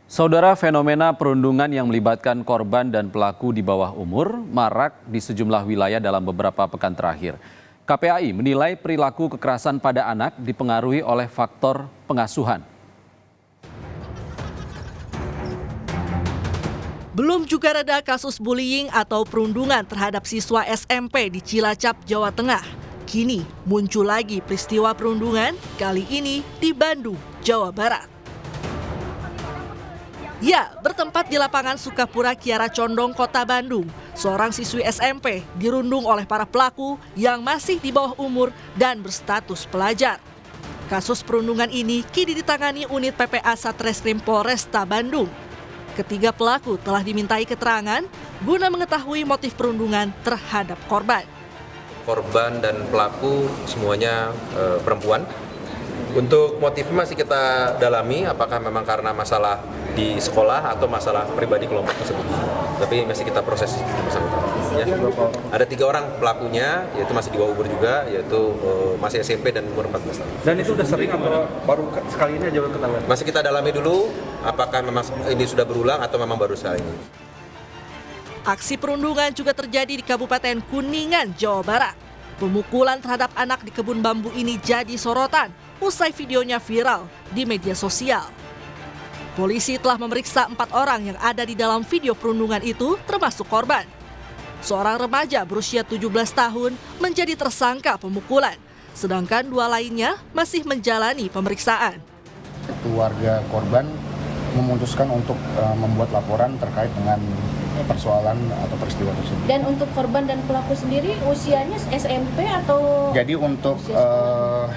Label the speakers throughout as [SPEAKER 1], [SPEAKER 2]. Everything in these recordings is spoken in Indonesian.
[SPEAKER 1] Saudara, fenomena perundungan yang melibatkan korban dan pelaku di bawah umur marak di sejumlah wilayah dalam beberapa pekan terakhir. KPAI menilai perilaku kekerasan pada anak dipengaruhi oleh faktor pengasuhan.
[SPEAKER 2] Belum juga reda kasus bullying atau perundungan terhadap siswa SMP di Cilacap, Jawa Tengah. Kini muncul lagi peristiwa perundungan, kali ini di Bandung, Jawa Barat. Ya, bertempat di lapangan Sukapura Kiara Condong, Kota Bandung, seorang siswi SMP dirundung oleh para pelaku yang masih di bawah umur dan berstatus pelajar. Kasus perundungan ini kini ditangani unit PPA Satreskrim Polresta Bandung. Ketiga pelaku telah dimintai keterangan guna mengetahui motif perundungan terhadap korban.
[SPEAKER 3] Korban dan pelaku semuanya perempuan. Untuk motifnya masih kita dalami, apakah memang karena masalah di sekolah atau masalah pribadi kelompok tersebut. Tapi masih kita proses bersama-sama. Ya. Ada 3 orang pelakunya, yaitu masih di bawah umur juga, yaitu masih SMP dan umur 14 tahun.
[SPEAKER 4] Dan itu udah sering atau baru sekali ini aja ketahuan?
[SPEAKER 3] Masih kita dalami dulu, apakah memang ini sudah berulang atau memang baru sekali ini.
[SPEAKER 2] Aksi perundungan juga terjadi di Kabupaten Kuningan, Jawa Barat. Pemukulan terhadap anak di kebun bambu ini jadi sorotan usai videonya viral di media sosial. Polisi telah memeriksa 4 orang yang ada di dalam video perundungan itu, termasuk korban. Seorang remaja berusia 17 tahun menjadi tersangka pemukulan, sedangkan 2 lainnya masih menjalani pemeriksaan.
[SPEAKER 5] Keluarga korban memutuskan untuk membuat laporan terkait dengan persoalan atau peristiwa tersebut.
[SPEAKER 6] Dan untuk korban dan pelaku sendiri usianya SMP atau?
[SPEAKER 5] Jadi untuk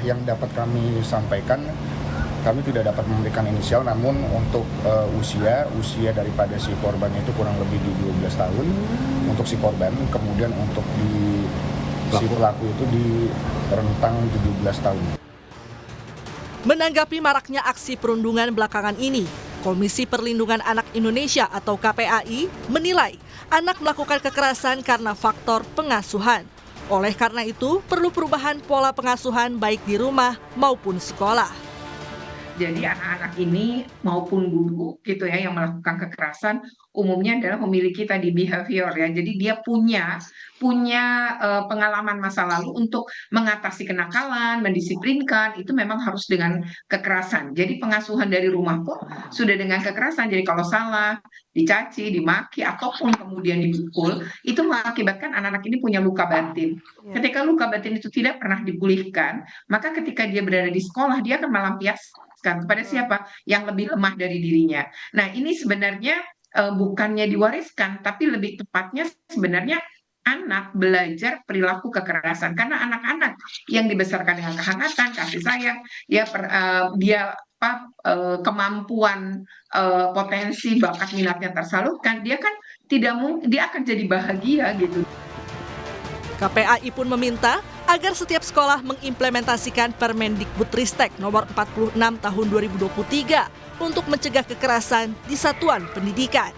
[SPEAKER 5] yang dapat kami sampaikan, kami tidak dapat memberikan inisial, namun untuk usia daripada si korban itu kurang lebih di 12 tahun untuk si korban, kemudian untuk si pelaku itu di rentang 17 tahun.
[SPEAKER 2] Menanggapi maraknya aksi perundungan belakangan ini, Komisi Perlindungan Anak Indonesia atau KPAI menilai anak melakukan kekerasan karena faktor pengasuhan. Oleh karena itu, perlu perubahan pola pengasuhan baik di rumah maupun sekolah.
[SPEAKER 7] Jadi anak-anak ini maupun guru gitu ya yang melakukan kekerasan umumnya adalah memiliki tadi behavior ya. Jadi dia punya pengalaman masa lalu untuk mengatasi kenakalan, mendisiplinkan itu memang harus dengan kekerasan. Jadi pengasuhan dari rumah pun sudah dengan kekerasan. Jadi kalau salah, dicaci, dimaki ataupun kemudian dipukul, itu mengakibatkan anak-anak ini punya luka batin. Ketika luka batin itu tidak pernah dipulihkan, maka ketika dia berada di sekolah dia akan melampiaskan kepada siapa yang lebih lemah dari dirinya. Nah, ini sebenarnya bukannya diwariskan, tapi lebih tepatnya sebenarnya anak belajar perilaku kekerasan karena anak-anak yang dibesarkan dengan kehangatan, kasih sayang, kemampuan, potensi, bakat minatnya tersalurkan, dia kan dia akan jadi bahagia gitu.
[SPEAKER 2] KPAI pun meminta agar setiap sekolah mengimplementasikan Permendikbudristek nomor 46 tahun 2023 untuk mencegah kekerasan di satuan pendidikan.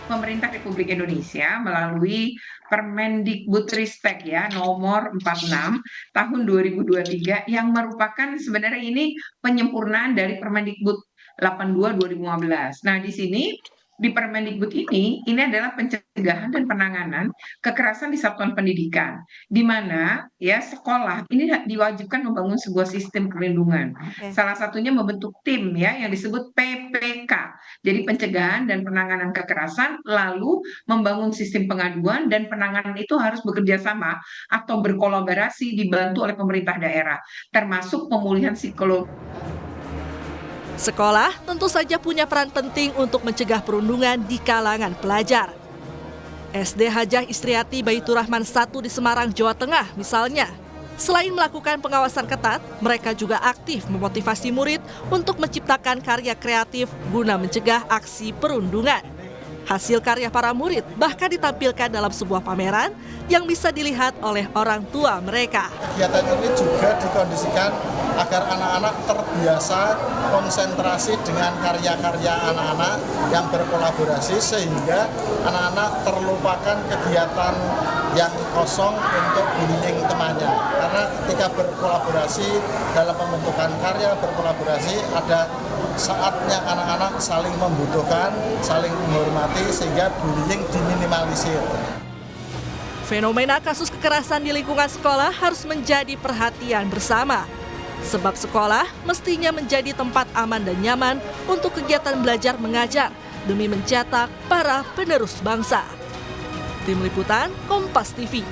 [SPEAKER 7] Pemerintah Republik Indonesia melalui Permendikbudristek ya nomor 46 tahun 2023 yang merupakan sebenarnya ini penyempurnaan dari Permendikbud 82 2015. Nah, di sini di Permendikbud ini adalah pencegahan dan penanganan kekerasan di satuan pendidikan, di mana ya sekolah ini diwajibkan membangun sebuah sistem perlindungan. Salah satunya membentuk tim ya yang disebut PPK. Jadi pencegahan dan penanganan kekerasan, lalu membangun sistem pengaduan dan penanganan itu harus bekerja sama atau berkolaborasi dibantu oleh pemerintah daerah, termasuk pemulihan psikologi.
[SPEAKER 2] Sekolah tentu saja punya peran penting untuk mencegah perundungan di kalangan pelajar. SD Hajah Istriati Baitur Rahman 1 di Semarang, Jawa Tengah misalnya. Selain melakukan pengawasan ketat, mereka juga aktif memotivasi murid untuk menciptakan karya kreatif guna mencegah aksi perundungan. Hasil karya para murid bahkan ditampilkan dalam sebuah pameran yang bisa dilihat oleh orang tua mereka.
[SPEAKER 8] Kegiatan ini juga dikondisikan agar anak-anak terbiasa konsentrasi dengan karya-karya anak-anak yang berkolaborasi sehingga anak-anak terlupakan kegiatan yang kosong untuk bullying temannya. Karena ketika berkolaborasi dalam pembentukan karya, berkolaborasi ada saatnya anak-anak saling membutuhkan, saling menghormati sehingga bullying diminimalisir.
[SPEAKER 2] Fenomena kasus kekerasan di lingkungan sekolah harus menjadi perhatian bersama. Sebab sekolah mestinya menjadi tempat aman dan nyaman untuk kegiatan belajar mengajar demi mencetak para penerus bangsa. Tim Liputan Kompas TV.